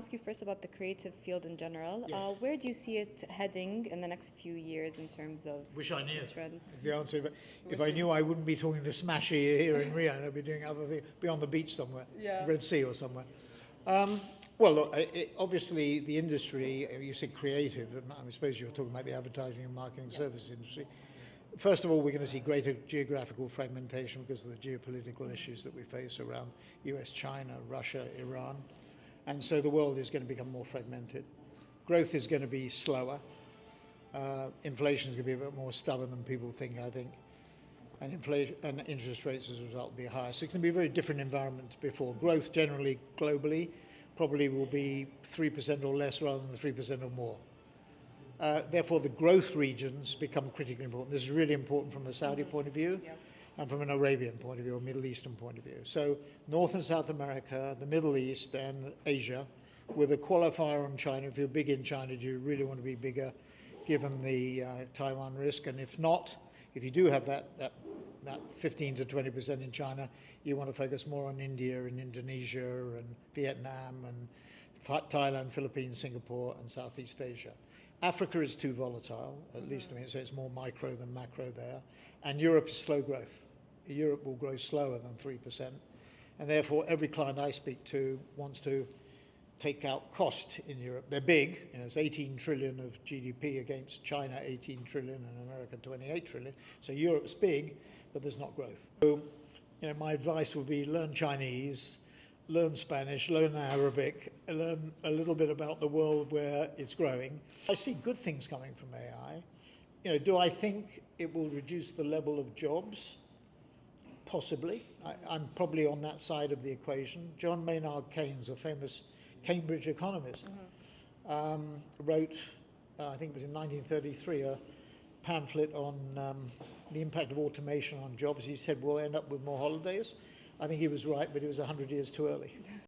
Ask you first about the creative field in general. Yes. Where do you see it heading in the next few years in terms of Wish I knew. trends? Is the answer. But if I knew, I wouldn't be talking to Smashi here in Riyadh. I'd be doing other things, be on the beach somewhere, Yeah. Red Sea or somewhere. Well, look, obviously the industry, you said creative, I suppose you're talking about the advertising and marketing service industry. First of all, we're going to see greater geographical fragmentation because of the geopolitical issues that we face around US, China, Russia, Iran. And so the world is going to become more fragmented. Growth is going to be slower. Inflation is going to be a bit more stubborn than people think, I think. And inflation and interest rates as a result will be higher. So it's going to be a very different environment to before. Growth generally, globally, probably will be 3% or less rather than the 3% or more. Therefore, the growth regions become critically important. This is really important from a Saudi point of view and from an Arabian point of view or Middle Eastern point of view. So North and South America, the Middle East and Asia, with a qualifier on China. If you're big in China, do you really want to be bigger given the Taiwan risk? And if not, if you do have that 15 to 20% in China, you want to focus more on India and Indonesia and Vietnam and Thailand, Philippines, Singapore and Southeast Asia. Africa is too volatile, at least, so it's more micro than macro there. And Europe is slow growth. Europe will grow slower than 3%. And therefore, every client I speak to wants to take out cost in Europe. They're big, it's 18 trillion of GDP against China 18 trillion and America 28 trillion. So Europe's big, but there's not growth. So, my advice would be learn Chinese, learn Spanish, learn Arabic, learn a little bit about the world where it's growing. I see good things coming from AI. Do I think it will reduce the level of jobs? Possibly. I'm probably on that side of the equation. John Maynard Keynes, a famous Cambridge economist, wrote, I think it was in 1933, a pamphlet on the impact of automation on jobs. He said we'll end up with more holidays. I think he was right, but it was 100 years too early.